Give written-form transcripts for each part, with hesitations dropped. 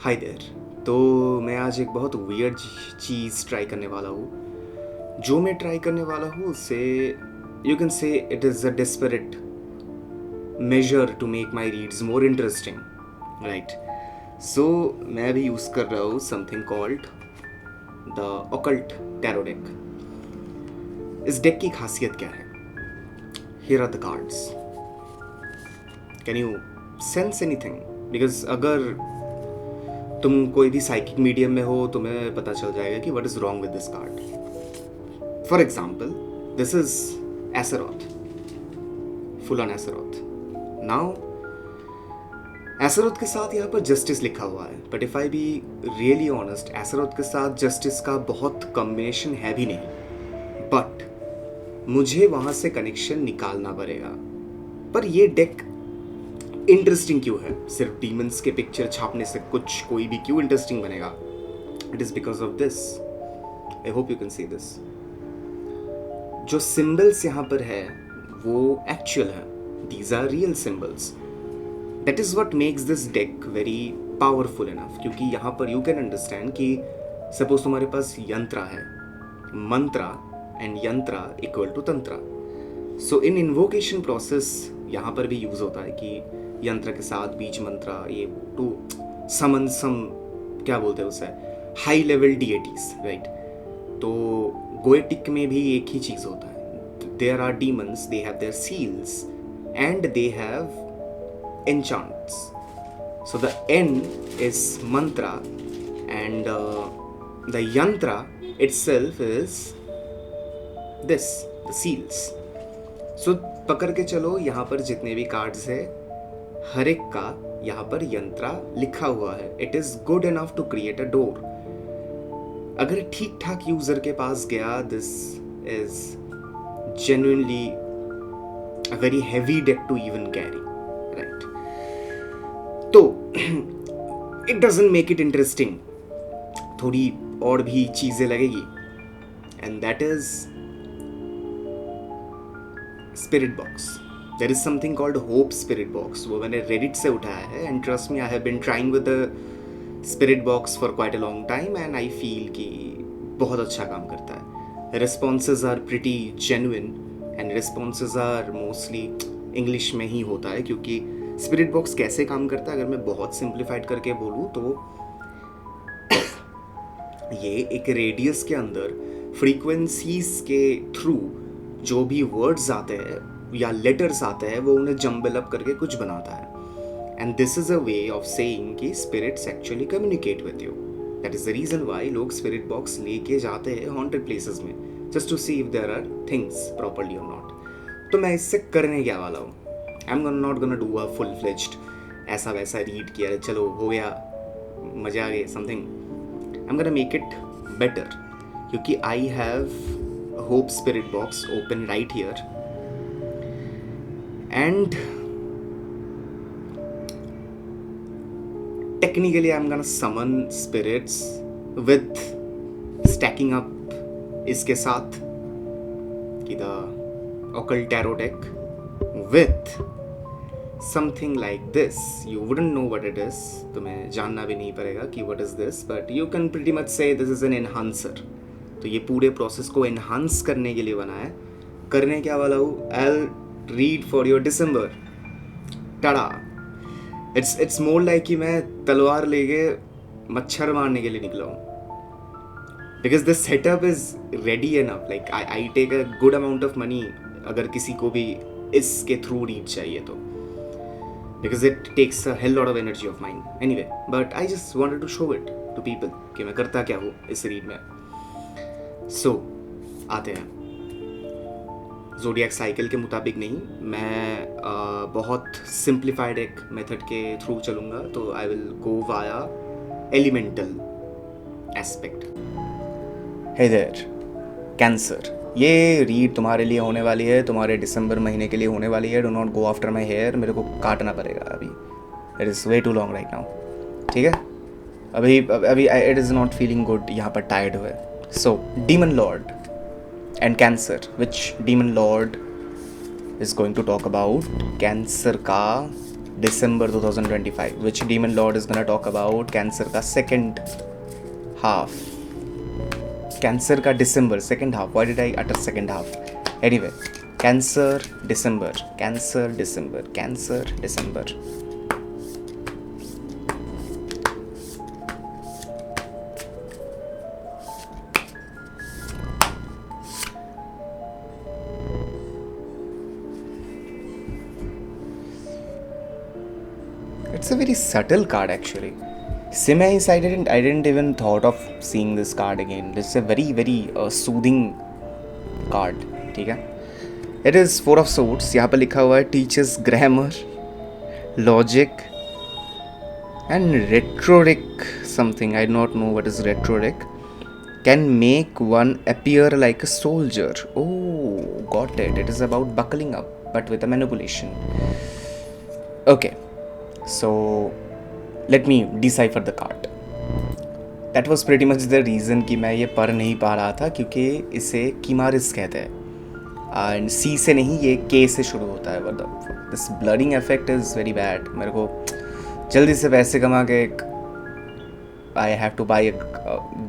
Hi there. तो मैं आज एक बहुत वियर्ड चीज़ ट्राई करने वाला हूँ। जो मैं ट्राई करने वाला हूँ उससे you can say it is a desperate major to make my reads more interesting, right. So मैं अभी यूज़ कर रहा हूँ something called the occult tarot deck. इस डेक की खासियत क्या है? Here are the cards. Can you sense anything? Because अगर तुम कोई भी साइकिक मीडियम में हो तुम्हें पता चल जाएगा कि what is wrong with this card. For example, this is Astaroth, full on Astaroth. Now Astaroth के साथ यहाँ पर जस्टिस लिखा हुआ है, but if I be really honest, Astaroth के साथ जस्टिस का बहुत कॉम्बिनेशन है भी नहीं, बट मुझे वहां से कनेक्शन निकालना पड़ेगा। पर ये डेक इंटरेस्टिंग क्यों है? सिर्फ डीमंस के पिक्चर छापने से कुछ कोई भी क्यों इंटरेस्टिंग बनेगा? It is because of this. I hope you can see this. जो सिंबल्स यहाँ पर है वो एक्चुअल है। These are real symbols. That is what makes this deck very powerful enough, क्योंकि यहाँ पर यू कैन अंडरस्टैंड कि सपोज तुम्हारे पास यंत्रा है, mantra and yantra equal to tantra. So in invocation process यहाँ पर भी यूज होता है कि यंत्र के साथ बीज मंत्रा, ये टू समन सम, क्या बोलते हैं उसे, हाई लेवल डीएटीज, राइट। तो गोएटिक में भी एक ही चीज होता है। There are demons, they have their seals and they have enchants. So the an is mantra and the yantra itself is this, the seals. So पकड़ के चलो, यहाँ पर जितने भी कार्ड्स है हर एक का यहाँ पर यंत्रा लिखा हुआ है। It is good enough to create a door. अगर ठीक ठाक यूजर के पास गया, this is genuinely a very heavy deck to even carry, right. तो it doesn't make it interesting, थोड़ी और भी चीजें लगेगी, and that is spirit box. There is something called hope spirit box. वो मैंने रेडिट से उठाया है, and trust me, I have been trying with the spirit box for quite a long time, and I feel कि बहुत अच्छा काम करता है। Responses are pretty genuine, and responses are mostly English में ही होता है, क्योंकि स्पिरिट बॉक्स कैसे काम करता है अगर मैं बहुत सिंप्लीफाइड करके बोलूँ तो ये एक रेडियस के अंदर फ्रीक्वेंसीज के थ्रू जो भी वर्ड्स आते हैं या लेटर्स आते हैं वो उन्हें जम्बल अप करके कुछ बनाता है। And this is a way of saying कि spirits actually communicate with you. That is the reason why लोग स्पिरिट बॉक्स लेके जाते हैं हॉन्टेड प्लेसेस में, just to see if there are things properly और नॉट। तो मैं इससे करने क्या वाला हूँ? I am not gonna do a full fledged ऐसा वैसा रीड किया, चलो हो गया, मजा आ गया something. I'm gonna make it better, क्योंकि I have Hope Spirit Box open right here, and technically I'm gonna summon spirits with stacking up इसके साथ कि the occult tarot deck with something like this. You wouldn't know what it is, तुम्हें जानना भी नहीं पड़ेगा कि what is this, but you can pretty much say this is an enhancer. तो ये पूरे प्रोसेस को enhance करने के लिए बना है। करने क्या वाला हूँ? I'll read for your December. Ta-da. It's more like कि मैं तलवार लेके मच्छर मारने के लिए निकला हूँ। Because the setup is ready enough. Like I take a good amount of money अगर किसी को भी इसके थ्रू रीड चाहिए तो, because it takes a hell lot of energy of mine anyway, but I just wanted to show it to people कि मैं करता क्या हूँ इस रीड में। So आते हैं ज़ोडिएक साइकिल के मुताबिक नहीं, मैं बहुत सिंप्लीफाइड एक मेथड के थ्रू चलूँगा, तो I will go via elemental aspect. Hey there Cancer, ये रीड तुम्हारे लिए होने वाली है, तुम्हारे दिसंबर महीने के लिए होने वाली है। Do not go after my hair, मेरे को काटना पड़ेगा अभी, it is way too long right now, ठीक है। अभी it is not feeling good, यहाँ पर टायर्ड हुए। So demon lord and cancer, which demon lord is going to talk about cancer का December 2025, which demon lord is gonna talk about Cancer का second half. Cancer का December second half. Why did I utter second half? Anyway, Cancer December, Cancer December, Cancer December. It's a very subtle card actually. Same as I didn't even thought of seeing this card again. This is a very soothing card. ठीक है. It is Four of Swords. यहाँ पर लिखा हुआ है teaches grammar, logic, and rhetoric something. I do not know what is rhetoric. Can make one appear like a soldier. Oh, got it. It is about buckling up, but with a manipulation. Okay. So let me decipher the card. That was pretty much the reason कि मैं ये पढ़ नहीं पा रहा था, क्योंकि इसे कीमारिस कहते हैं एंड सी से नहीं, ये के से शुरू होता है. This blurring effect is very bad. मेरे को जल्दी से पैसे कमा के एक I have two by a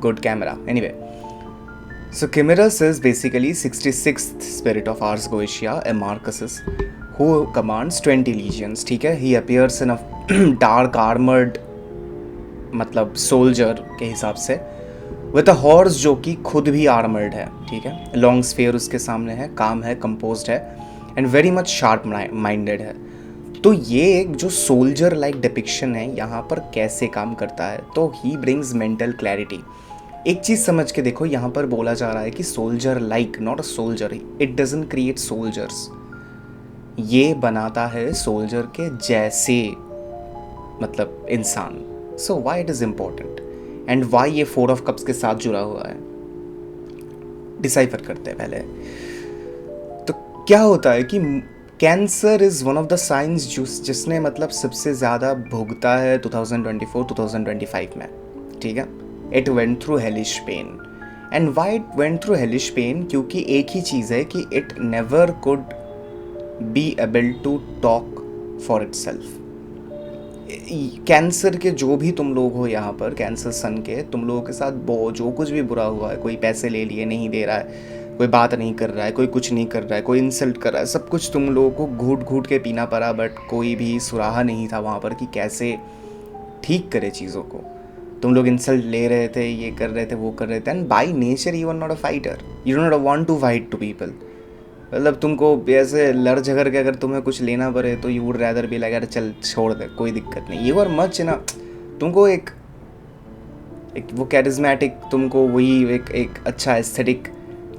good camera. Anyway, so Chimerus is basically 66th spirit of Ars Goetia, a Marcus's, who commands 20 legions. ठीक है. He appears in a dark armored मतलब सोल्जर के हिसाब से, विद अ हॉर्स जो कि खुद भी आर्मर्ड है. ठीक है. लॉन्ग स्फेयर उसके सामने है, काम है, कंपोज्ड है and very much sharp minded है. तो ये एक जो सोल्जर लाइक डिपिक्शन है यहाँ पर कैसे काम करता है, तो ही ब्रिंग्स मेंटल क्लैरिटी. एक चीज़ समझ के देखो, यहाँ पर बोला जा रहा है कि soldier like, not a soldier. It doesn't create soldiers. ये बनाता है सोल्जर के जैसे मतलब इंसान. So why it is important and why ये फोर ऑफ कप्स के साथ जुड़ा हुआ है, डिसाइफर करते हैं पहले. तो क्या होता है कि cancer is one of the science जिसने मतलब सबसे ज़्यादा भुगता है 2024-2025 में. ठीक है. It went through hellish pain. And why it went through hellish pain? क्योंकि एक ही चीज़ है कि it never could be able to talk for itself. Cancer के जो भी तुम लोग हो यहाँ पर, कैंसर सन के, तुम लोगों के साथ जो कुछ भी बुरा हुआ है, कोई पैसे ले लिए नहीं दे रहा है, कोई बात नहीं कर रहा है, कोई कुछ नहीं कर रहा है, कोई इंसल्ट कर रहा है, सब कुछ तुम लोगों को घूट घूट के पीना पड़ा. बट कोई भी सुराहा नहीं था वहाँ पर कि कैसे ठीक करे चीज़ों को. तुम लोग इंसल्ट ले रहे थे, ये कर रहे थे, वो कर रहे थे. And by nature you are not a fighter. You don't want to fight to people. मतलब तुमको ऐसे लड़ झगड़ के अगर तुम्हें कुछ लेना पड़े तो you would rather be like, अरे चल छोड़ दे, कोई दिक्कत नहीं. यू आर मच ना, तुमको एक वो कैरिज्मेटिक, तुमको वही एक अच्छा एस्थेटिक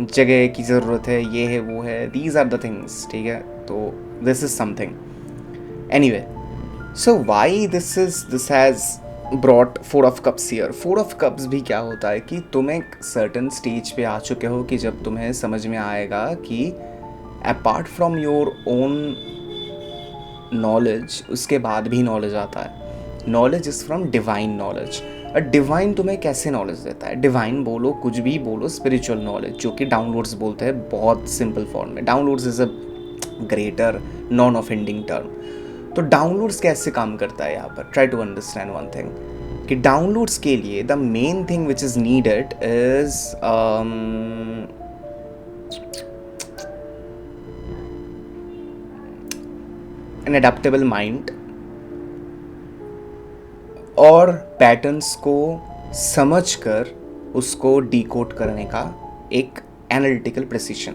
जगह की ज़रूरत है, ये है वो है. These are the things. ठीक है. तो this is something. Anyway, so why this has brought four of cups here. Four of cups भी क्या होता है कि तुम एक सर्टन स्टेज पे आ चुके हो कि जब तुम्हें समझ में आएगा कि apart from your own knowledge, उसके बाद भी नॉलेज आता है. Knowledge is from divine knowledge. और डिवाइन तुम्हें कैसे नॉलेज देता है? डिवाइन बोलो, कुछ भी बोलो, स्पिरिचुअल नॉलेज, जो कि डाउनलोड्स बोलते हैं बहुत सिंपल फॉर्म में. Downloads is a greater non offending term. तो डाउनलोड्स कैसे काम करता है यहाँ पर? Try to understand one thing, कि डाउनलोड्स के लिए the main thing which is needed is an adaptable mind और पैटर्न्स को समझकर उसको डिकोड करने का एक एनालिटिकल प्रिसीशन.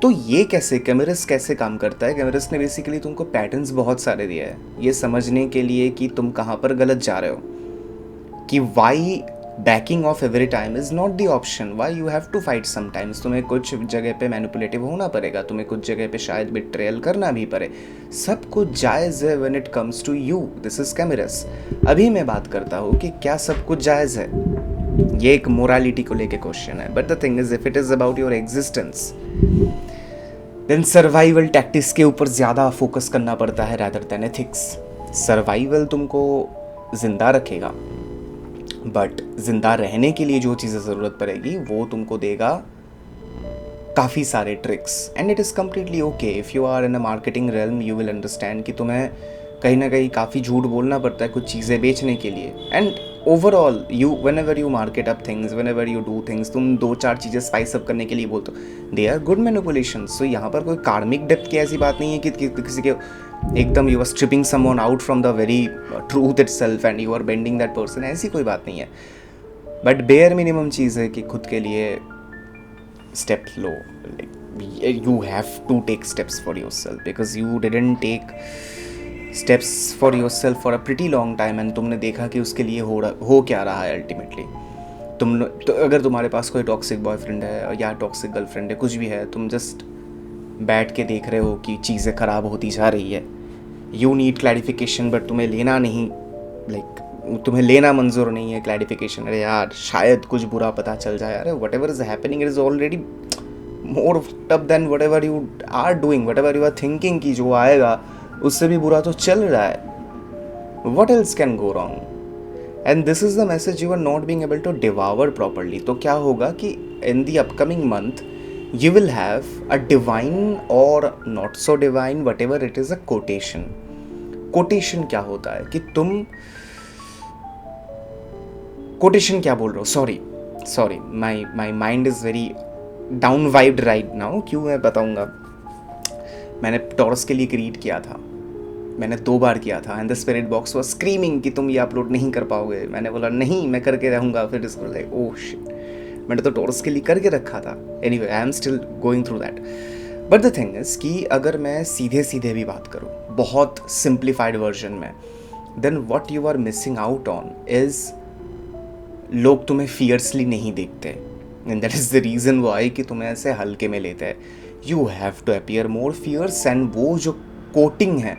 तो ये कैसे, कैमरस कैसे काम करता है? कैमरस ने बेसिकली तुमको पैटर्न्स बहुत सारे दिए हैं ये समझने के लिए कि तुम कहाँ पर गलत जा रहे हो, कि why backing off every time is not the option. Why you have to fight sometimes. तुम्हें कुछ जगह पे मैनिपुलेटिव होना पड़ेगा, तुम्हें कुछ जगह पे शायद बिट्रेयल करना भी पड़े. सब कुछ जायज़ है when it comes to you. This is Kimaris. अभी मैं बात करता हूँ कि क्या सब कुछ जायज़ है. ये एक मोरालिटी को लेके क्वेश्चन है. But the thing is, if it is about your existence, then survival tactics के ऊपर ज़्यादा फोकस करना पड़ता है रैदर देन एथिक्स. सर्वाइवल तुमको ज़िंदा रखेगा, बट ज़िंदा रहने के लिए जो चीज़ें ज़रूरत पड़ेगी वो तुमको देगा काफ़ी सारे tricks. And it is completely okay. If you are in a marketing realm, you will understand कि तुम्हें कहीं ना कहीं काफ़ी झूठ बोलना पड़ता है कुछ चीज़ें बेचने के लिए. And overall you when ever you market up things, when ever you do things, तुम 2-4 चीज़ें स्पाइस अप करने के लिए बोलते हो, दे आर गुड मैनिपुलेशन. सो यहाँ पर कोई कार्मिक डेप्थ की ऐसी बात नहीं है कि किसी के एकदम you are stripping someone out from the very truth itself and you are bending that person. ऐसी कोई बात नहीं है. बट बेयर मिनिमम चीज़ है कि खुद के लिए step low. You have to take steps for yourself because you didn't take steps for yourself for a pretty long time and तुमने देखा कि उसके लिए हो क्या रहा है अल्टीमेटली. तो अगर तुम्हारे पास कोई टॉक्सिक बॉयफ्रेंड है या टॉक्सिक गर्लफ्रेंड है, कुछ भी है, तुम जस्ट बैठ के देख रहे हो कि चीज़ें ख़राब होती जा रही है. यू नीड क्लैरिफिकेशन बट तुम्हें लेना नहीं, तुम्हें लेना मंजूर नहीं है क्लैरिफिकेशन. अरे यार शायद कुछ बुरा पता चल जाए. अरे what ever is happening it is already more tough than whatever you are doing, whatever you are thinking कि जो आएगा उससे भी बुरा तो चल रहा है. What else can go wrong? And this is the message you are not being able to devour properly. तो क्या होगा कि in the upcoming month you will have a divine or not so divine, whatever it is, a quotation. Quotation क्या होता है कि तुम quotation क्या बोल रहे हो? Sorry, my mind is very down vibed right now. क्यों मैं बताऊंगा. मैंने टॉरस के लिए एक रीड किया था, मैंने 2 बार किया था and the spirit box was screaming कि तुम ये अपलोड नहीं कर पाओगे. मैंने बोला नहीं, मैं करके रहूँगा. फिर इसको लाइक ओह शिट, मैंने तो टॉरस के लिए करके रखा था. Anyway I am still going through that. But the thing is कि अगर मैं सीधे भी बात करूँ बहुत सिंप्लीफाइड वर्जन में, then what you are missing out on is लोग तुम्हें फियर्सली नहीं देखते. And that is the reason why कि तुम्हें ऐसे हल्के में लेते हैं. You have to appear more fierce and वो जो कोटिंग है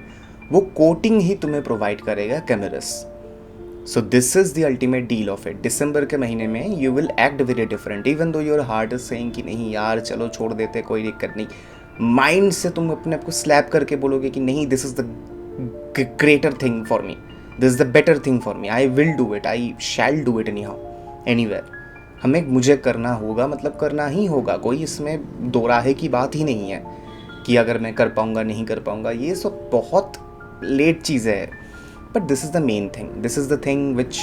वो कोटिंग ही तुम्हें प्रोवाइड करेगा Kimaris. So this is the ultimate deal of it. दिसंबर के महीने में you will act very different even though your heart is saying कि नहीं यार चलो छोड़ देते, कोई दिक्कत नहीं. माइंड से तुम अपने आप को स्लैप करके बोलोगे कि नहीं, this is the greater thing for me, this is the better thing for me, I will do it, I shall do it any how anywhere. मुझे करना होगा, मतलब करना ही होगा. कोई इसमें दो राहे की बात ही नहीं है कि अगर मैं कर पाऊँगा नहीं कर पाऊँगा. ये सब बहुत लेट चीज़ें है. But this is the main thing, this is the thing which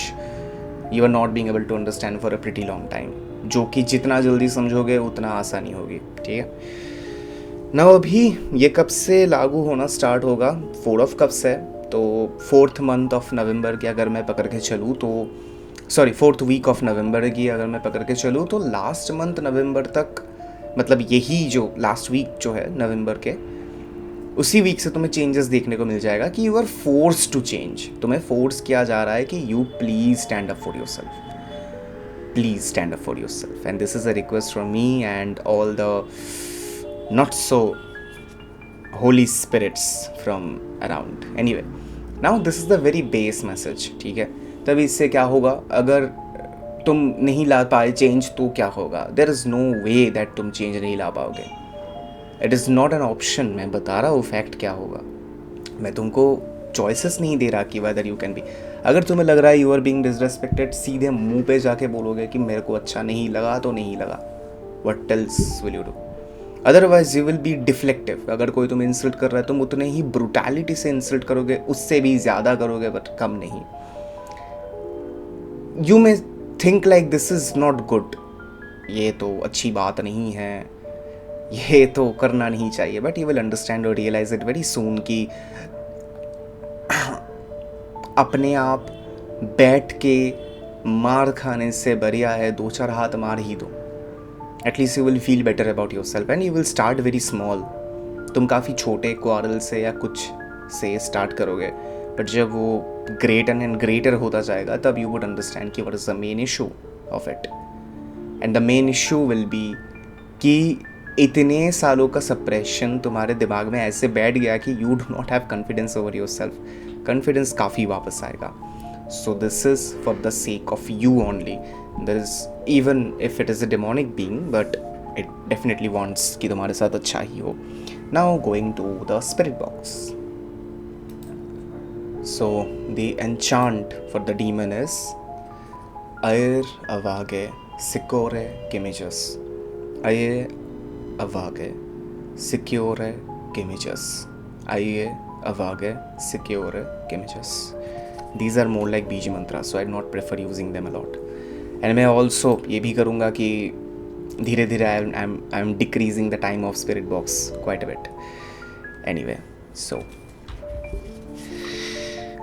you are not being able to understand for a pretty long time, जो कि जितना जल्दी समझोगे उतना आसानी होगी. ठीक है ना. अभी ये कब से लागू होना स्टार्ट होगा? 4 ऑफ कप्स है, तो 4th मंथ ऑफ नवंबर की अगर मैं पकड़ के चलूँ तो 4th वीक ऑफ नवंबर की अगर मैं पकड़ के चलूँ तो लास्ट मंथ नवंबर तक, मतलब यही जो लास्ट वीक जो है नवंबर के, उसी वीक से तुम्हें चेंजेस देखने को मिल जाएगा कि you are force to change. तुम्हें फोर्स किया जा रहा है कि you please stand up for yourself, please stand up for yourself. And this is a request from me and all the not so holy spirits from around. Anyway now this is the very base message. ठीक है, तभी इससे क्या होगा, अगर तुम नहीं ला पाए चेंज तो क्या होगा? There is no way that तुम चेंज नहीं ला पाओगे. It is not an option. मैं बता रहा हूँ फैक्ट क्या होगा. मैं तुमको चॉइसेस नहीं दे रहा कि वेदर यू कैन बी. अगर तुम्हें लग रहा है यू आर बीइंग डिसरेस्पेक्टेड, सीधे मुंह पे जाके बोलोगे कि मेरे को अच्छा नहीं लगा तो नहीं लगा. What else will you do? Otherwise you will be deflective. अगर कोई तुम्हें इंसल्ट कर रहा है तुम उतने ही ब्रूटैलिटी से इंसल्ट करोगे, उससे भी ज़्यादा करोगे बट कम नहीं. You may think like this is not good, ये तो अच्छी बात नहीं है, ये तो करना नहीं चाहिए. बट यू विल अंडरस्टैंड और रियलाइज इट वेरी सून कि अपने आप बैठ के मार खाने से बढ़िया है 2-4 हाथ मार ही दो. At least you will feel better about your self and you will start very small. तुम काफ़ी छोटे क्वारल से या कुछ से स्टार्ट करोगे, बट जब वो ग्रेटर एंड ग्रेटर होता जाएगा तब यू वुड अंडरस्टैंड कि what is the main issue of it. And the main issue will be कि इतने सालों का सप्रेशन तुम्हारे दिमाग में ऐसे बैठ गया कि you do not have confidence over yourself. Confidence काफ़ी वापस आएगा. So this is for the sake of you only. There is, even if it is a demonic being, but it definitely wants कि तुम्हारे साथ अच्छा ही हो. Now going to the spirit box. So the enchant for the demon is Air avage sicore gemigus. Aye avage sicore gemigus. Aye avage, secure, images. These are more like बीज मंत्रा, so I do not prefer using them a lot. And मैं also ये भी करूँगा कि धीरे धीरे I'm decreasing the time of spirit box quite a bit. Anyway, so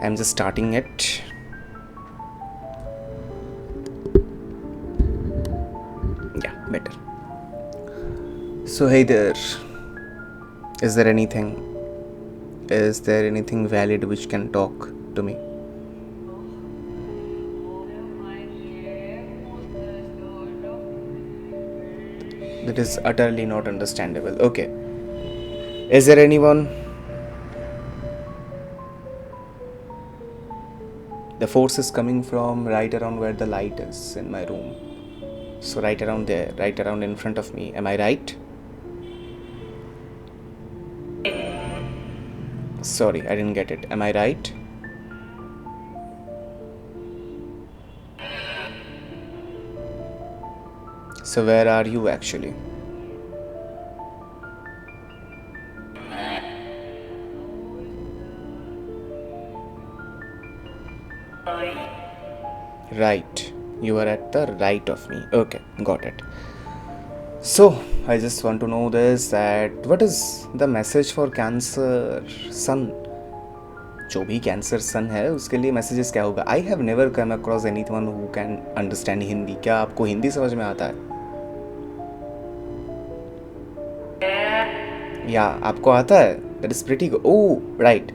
I'm just starting it. Yeah, better. So hey there, is there anything valid which can talk to me? That is utterly not understandable. Okay, is there anyone? The force is coming from right around where the light is in my room. So right around there, right around in front of me. Am I right? Sorry, I didn't get it. Am I right? So where are you actually? Right. You are at the right of me. Okay, got it. So I just want to know this, that what is the message for Cancer Sun? जो भी cancer सन है उसके लिए messages क्या होगा? I have never come across anyone who can understand Hindi. क्या आपको हिंदी समझ में आता है? या आपको आता है? That is pretty good. Oh right,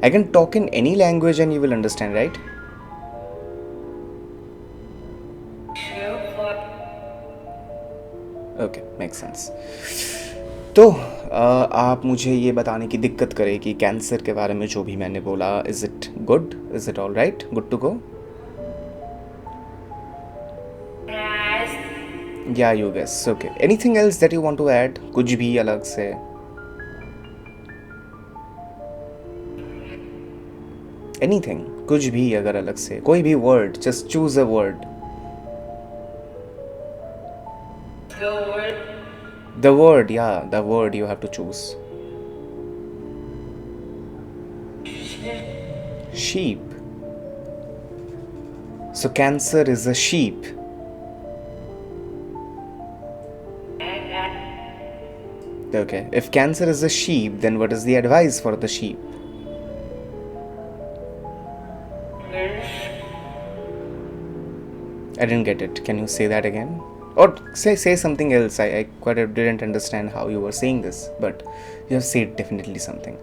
I can talk in any language and you will understand, right? Okay, make sense. तो आप मुझे ये बताने की दिक्कत करें कि कैंसर के बारे में जो भी मैंने बोला, is it good? Is it all right? Good to go? Yeah you guess. Okay, anything else that you want to add? कुछ भी अलग से? एनीथिंग, कुछ भी अगर अलग से, कोई भी word, just choose a word. The word, yeah, the word you have to choose. Sheep. So cancer is a sheep. Okay, if cancer is a sheep, then what is the advice for the sheep? I didn't get it. Can you say that again? Or say something else. I quite didn't understand how you were saying this, but you have said definitely something.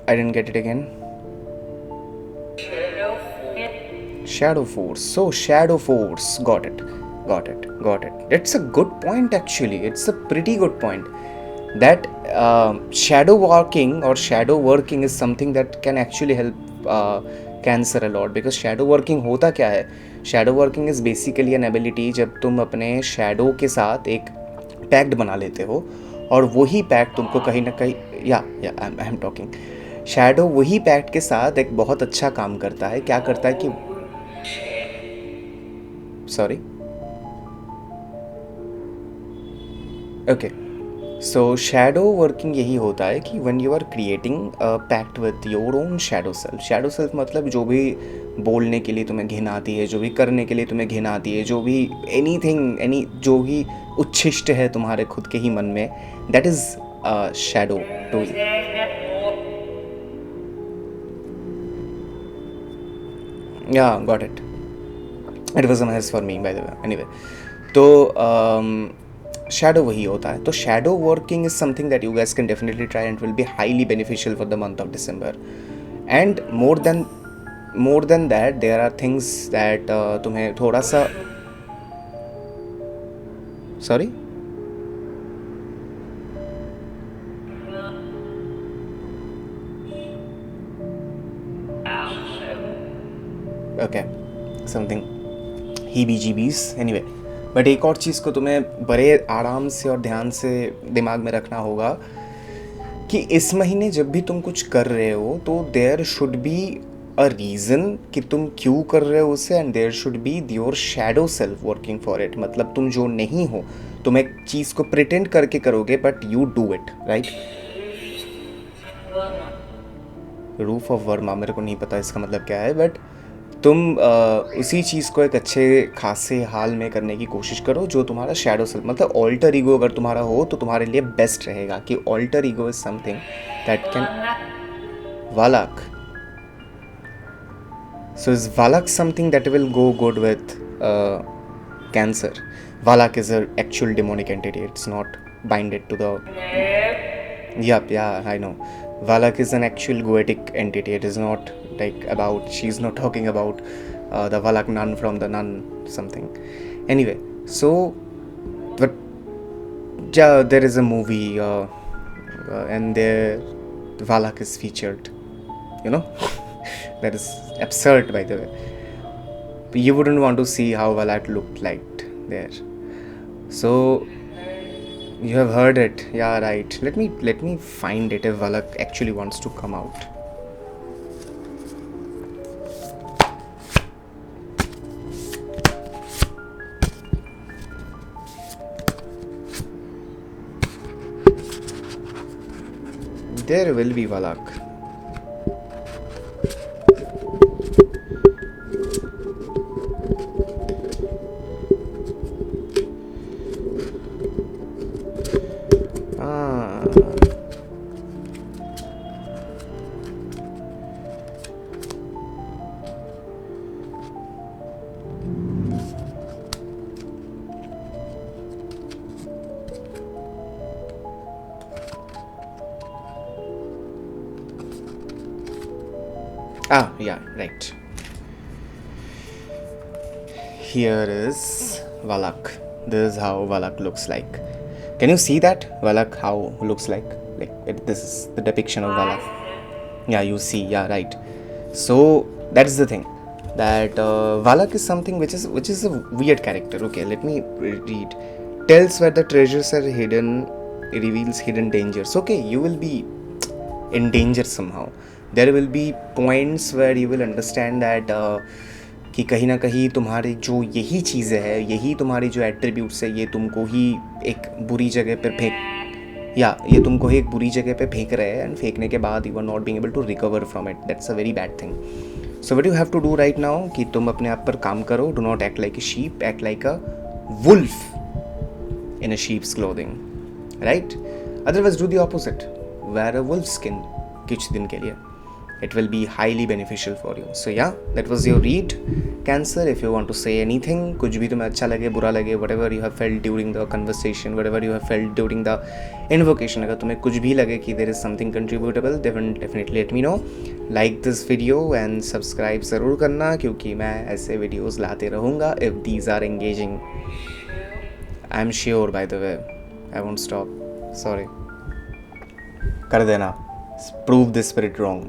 I didn't get it again. Shadow force. So shadow force. Got it. It's a good point actually. It's a pretty good point. That shadow walking or shadow working is something that can actually help cancer a lot, because shadow working होता क्या है? shadow working is basically an ability जब तुम अपने shadow के साथ एक pact बना लेते हो और वही पैक्ट तुमको कहीं ना कहीं आई एम टॉकिंग. shadow वही पैक्ट के साथ एक बहुत अच्छा काम करता है. क्या करता है कि sorry okay, so shadow working यही होता है कि when you are creating a pact with your own shadow self. Shadow self मतलब जो भी बोलने के लिए तुम्हें घिन आती है, जो भी करने के लिए तुम्हें घिन आती है, जो भी एनी जो भी उच्छिष्ट है तुम्हारे खुद के ही मन में, that is shadow doing. Yeah got it. It was a message for me by the way. Anyway, तो शैडो वही होता है. तो shadow working is something that you guys can definitely try and will be highly beneficial for the month of December. And more than that there are things that तुम्हें थोड़ा सा sorry okay something heebie-jeebies. Anyway, but एक और चीज़ को तुम्हें बड़े आराम से और ध्यान से दिमाग में रखना होगा कि इस महीने जब भी तुम कुछ कर रहे हो तो there should be a reason कि तुम क्यों कर रहे हो उसे, and there should be your shadow self working for it. मतलब तुम जो नहीं हो, तुम एक चीज़ को प्रिटेंड करके करोगे but you do it, right? Roof of Verma, मेरे को नहीं पता इसका मतलब क्या है, बट तुम उसी चीज़ को एक अच्छे खासे हाल में करने की कोशिश करो जो तुम्हारा शैडो सेल्फ, मतलब ऑल्टर ईगो अगर तुम्हारा हो तो तुम्हारे लिए बेस्ट रहेगा कि alter ego is something that can Valak. So is Valak something that will go good with Cancer? Valak is an actual demonic entity. It's not binded to the. Yup, yeah, I know. Valak is an actual goetic entity. It is not like about. She's not talking about the Valak nun from the nun something. Anyway, so but yeah, there is a movie and there Valak is featured. You know. That is absurd, by the way. You wouldn't want to see how Valak looked like there. So you have heard it, yeah, right. Let me find it if Valak actually wants to come out. There will be Valak. Yeah, right. Here is Valak. This is how Valak looks like. Can you see that? Valak how looks like? This is the depiction of Valak. Yeah, you see. Yeah, right. So that's the thing. That Valak is something which is a weird character. Okay, let me read. Tells where the treasures are hidden, reveals hidden dangers. Okay, you will be in danger somehow. There will be points where you will understand that कि कहीं ना कहीं तुम्हारी जो यही चीज़ें हैं, यही तुम्हारी जो एट्रीब्यूट्स है, ये तुमको ही एक बुरी जगह पर ये तुमको ही एक बुरी जगह पे फेंक रहे हैं, एंड फेंकने के बाद you are not being able to recover from it. That's a very bad thing. So what you have to do right now कि तुम अपने आप पर काम करो. Do not act like a sheep, act like a wolf in a sheep's clothing, right? Otherwise do the opposite, wear a wolf skin कुछ दिन के लिए. It will be highly beneficial for you. So yeah, that was your read, Cancer. If you want to say anything, कुछ भी तुम्हें अच्छा लगे, बुरा लगे, whatever you have felt during the conversation, whatever you have felt during the invocation, अगर तुम्हें कुछ भी लगे कि there is something contributable, definitely let me know. Like this video and subscribe ज़रूर करना, क्योंकि मैं ऐसे videos लाते रहूँगा if these are engaging. I'm sure, by the way. I won't stop. Sorry. कर देना. Prove this spirit wrong.